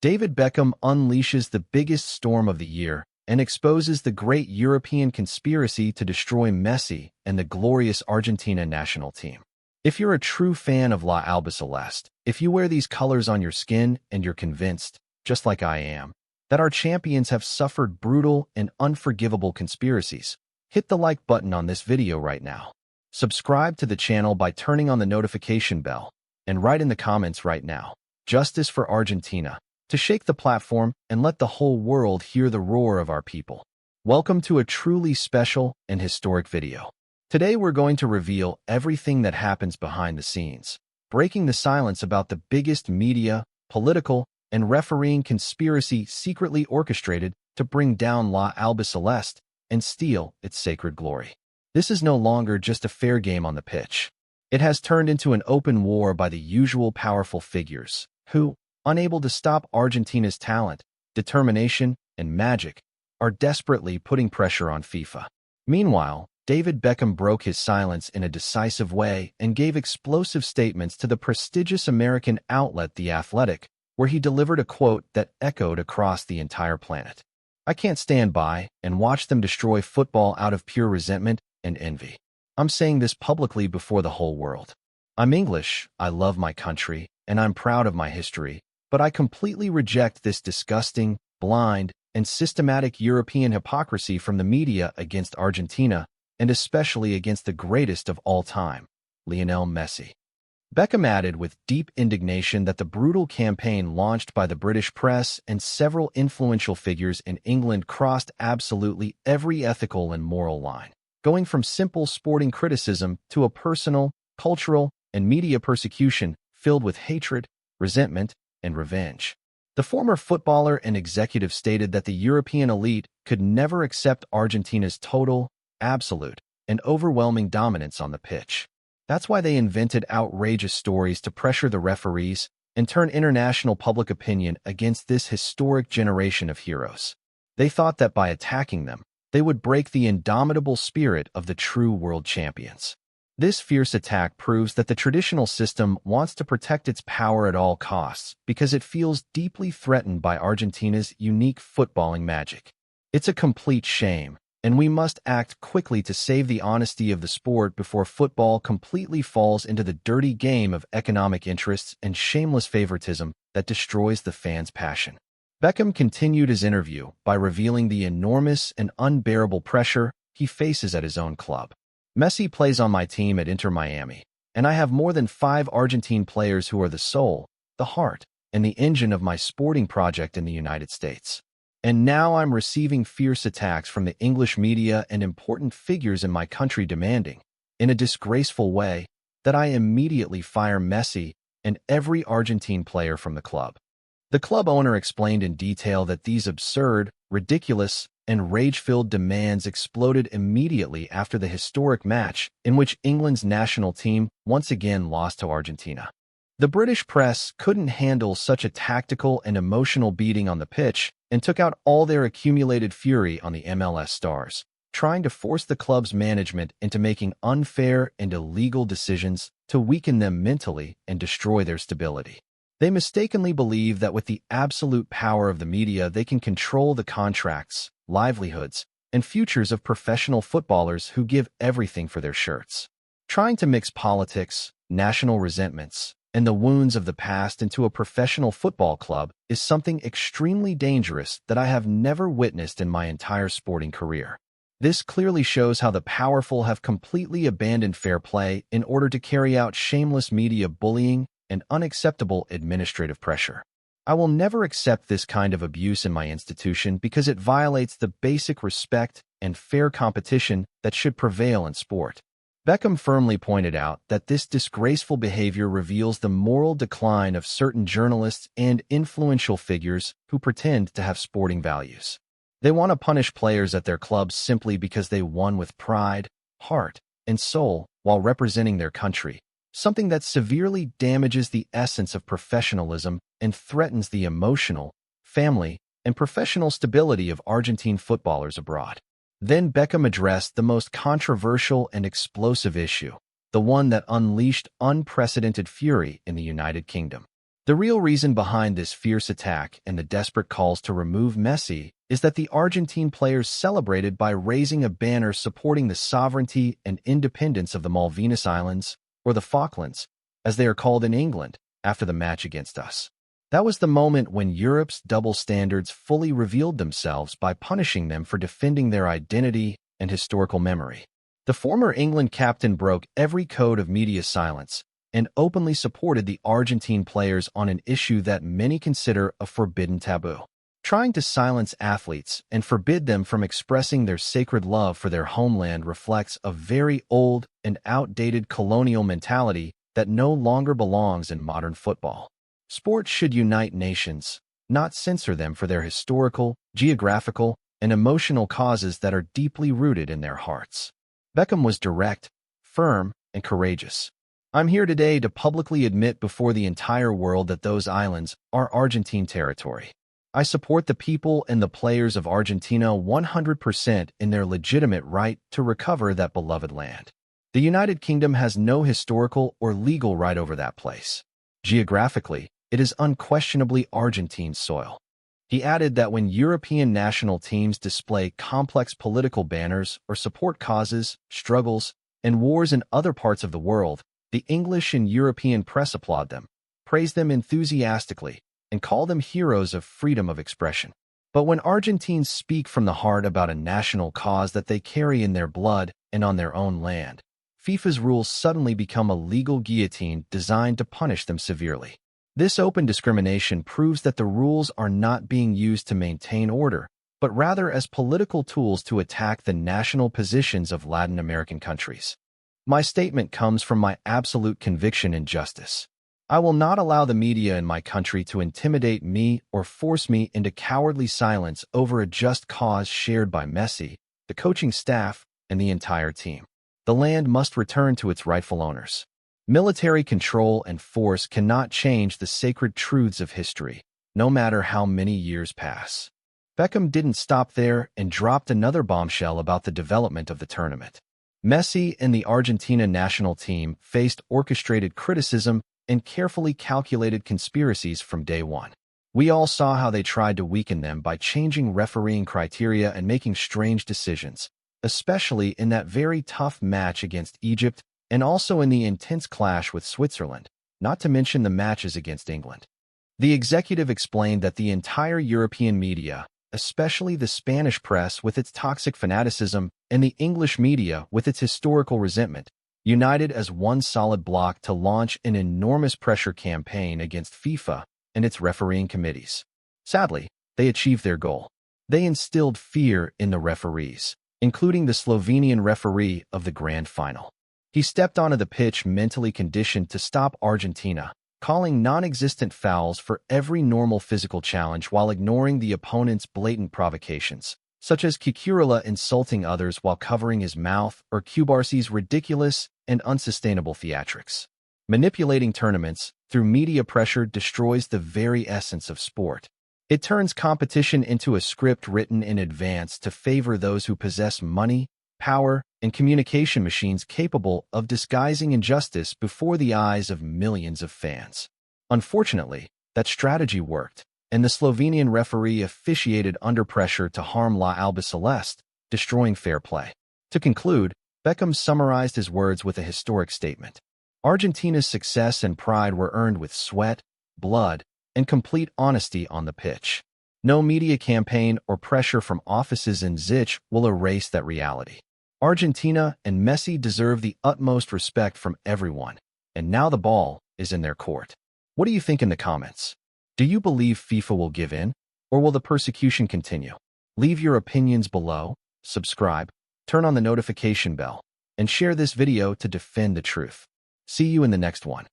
David Beckham unleashes the biggest storm of the year and exposes the great European conspiracy to destroy Messi and the glorious Argentina national team. If you're a true fan of La Albiceleste, if you wear these colors on your skin and you're convinced, just like I am, that our champions have suffered brutal and unforgivable conspiracies, hit the like button on this video right now. Subscribe to the channel by turning on the notification bell, and write in the comments right now, "Justice for Argentina," to shake the platform and let the whole world hear the roar of our people. Welcome to a truly special and historic video. Today we're going to reveal everything that happens behind the scenes, breaking the silence about the biggest media, political, and refereeing conspiracy secretly orchestrated to bring down La Albiceleste and steal its sacred glory. This is no longer just a fair game on the pitch. It has turned into an open war by the usual powerful figures, who, unable to stop Argentina's talent, determination, and magic, are desperately putting pressure on FIFA. Meanwhile, David Beckham broke his silence in a decisive way and gave explosive statements to the prestigious American outlet The Athletic, where he delivered a quote that echoed across the entire planet. "I can't stand by and watch them destroy football out of pure resentment and envy. I'm saying this publicly before the whole world. I'm English, I love my country, and I'm proud of my history, but I completely reject this disgusting, blind, and systematic European hypocrisy from the media against Argentina, and especially against the greatest of all time, Lionel Messi." Beckham added with deep indignation that the brutal campaign launched by the British press and several influential figures in England crossed absolutely every ethical and moral line, going from simple sporting criticism to a personal, cultural, and media persecution filled with hatred, resentment, and revenge. The former footballer and executive stated that the European elite could never accept Argentina's total, absolute, and overwhelming dominance on the pitch. That's why they invented outrageous stories to pressure the referees and turn international public opinion against this historic generation of heroes. They thought that by attacking them, they would break the indomitable spirit of the true world champions. This fierce attack proves that the traditional system wants to protect its power at all costs because it feels deeply threatened by Argentina's unique footballing magic. It's a complete shame, and we must act quickly to save the honesty of the sport before football completely falls into the dirty game of economic interests and shameless favoritism that destroys the fans' passion. Beckham continued his interview by revealing the enormous and unbearable pressure he faces at his own club. "Messi plays on my team at Inter Miami, and I have more than 5 Argentine players who are the soul, the heart, and the engine of my sporting project in the United States. And now I'm receiving fierce attacks from the English media and important figures in my country demanding, in a disgraceful way, that I immediately fire Messi and every Argentine player from the club." The club owner explained in detail that these absurd, ridiculous, and rage-filled demands exploded immediately after the historic match in which England's national team once again lost to Argentina. The British press couldn't handle such a tactical and emotional beating on the pitch and took out all their accumulated fury on the MLS stars, trying to force the club's management into making unfair and illegal decisions to weaken them mentally and destroy their stability. They mistakenly believe that with the absolute power of the media they can control the contracts, livelihoods, and futures of professional footballers who give everything for their shirts. Trying to mix politics, national resentments, and the wounds of the past into a professional football club is something extremely dangerous that I have never witnessed in my entire sporting career. This clearly shows how the powerful have completely abandoned fair play in order to carry out shameless media bullying and unacceptable administrative pressure. I will never accept this kind of abuse in my institution because it violates the basic respect and fair competition that should prevail in sport. Beckham firmly pointed out that this disgraceful behavior reveals the moral decline of certain journalists and influential figures who pretend to have sporting values. They want to punish players at their clubs simply because they won with pride, heart, and soul while representing their country, something that severely damages the essence of professionalism and threatens the emotional, family, and professional stability of Argentine footballers abroad. Then Beckham addressed the most controversial and explosive issue, the one that unleashed unprecedented fury in the United Kingdom. The real reason behind this fierce attack and the desperate calls to remove Messi is that the Argentine players celebrated by raising a banner supporting the sovereignty and independence of the Malvinas Islands, or the Falklands, as they are called in England, after the match against us. That was the moment when Europe's double standards fully revealed themselves by punishing them for defending their identity and historical memory. The former England captain broke every code of media silence and openly supported the Argentine players on an issue that many consider a forbidden taboo. Trying to silence athletes and forbid them from expressing their sacred love for their homeland reflects a very old and outdated colonial mentality that no longer belongs in modern football. Sports should unite nations, not censor them for their historical, geographical, and emotional causes that are deeply rooted in their hearts. Beckham was direct, firm, and courageous. I'm here today to publicly admit before the entire world that those islands are Argentine territory. I support the people and the players of Argentina 100% in their legitimate right to recover that beloved land. The United Kingdom has no historical or legal right over that place. Geographically, it is unquestionably Argentine soil. He added that when European national teams display complex political banners or support causes, struggles, and wars in other parts of the world, the English and European press applaud them, praise them enthusiastically, and call them heroes of freedom of expression. But when Argentines speak from the heart about a national cause that they carry in their blood and on their own land, FIFA's rules suddenly become a legal guillotine designed to punish them severely. This open discrimination proves that the rules are not being used to maintain order, but rather as political tools to attack the national positions of Latin American countries. My statement comes from my absolute conviction in justice. I will not allow the media in my country to intimidate me or force me into cowardly silence over a just cause shared by Messi, the coaching staff, and the entire team. The land must return to its rightful owners. Military control and force cannot change the sacred truths of history, no matter how many years pass. Beckham didn't stop there and dropped another bombshell about the development of the tournament. Messi and the Argentina national team faced orchestrated criticism and carefully calculated conspiracies from day one. We all saw how they tried to weaken them by changing refereeing criteria and making strange decisions, especially in that very tough match against Egypt and also in the intense clash with Switzerland, not to mention the matches against England. The executive explained that the entire European media, especially the Spanish press with its toxic fanaticism and the English media with its historical resentment, united as one solid bloc to launch an enormous pressure campaign against FIFA and its refereeing committees. Sadly, they achieved their goal. They instilled fear in the referees, including the Slovenian referee of the grand final. He stepped onto the pitch mentally conditioned to stop Argentina, calling non-existent fouls for every normal physical challenge while ignoring the opponent's blatant provocations, such as Cucurella insulting others while covering his mouth or Cubarsi's ridiculous and unsustainable theatrics. Manipulating tournaments through media pressure destroys the very essence of sport. It turns competition into a script written in advance to favor those who possess money, power, and communication machines capable of disguising injustice before the eyes of millions of fans. Unfortunately, that strategy worked, and the Slovenian referee officiated under pressure to harm La Albiceleste, destroying fair play. To conclude, Beckham summarized his words with a historic statement. Argentina's success and pride were earned with sweat, blood, and complete honesty on the pitch. No media campaign or pressure from offices in Zich will erase that reality. Argentina and Messi deserve the utmost respect from everyone, and now the ball is in their court. What do you think in the comments? Do you believe FIFA will give in, or will the persecution continue? Leave your opinions below, subscribe, turn on the notification bell, and share this video to defend the truth. See you in the next one.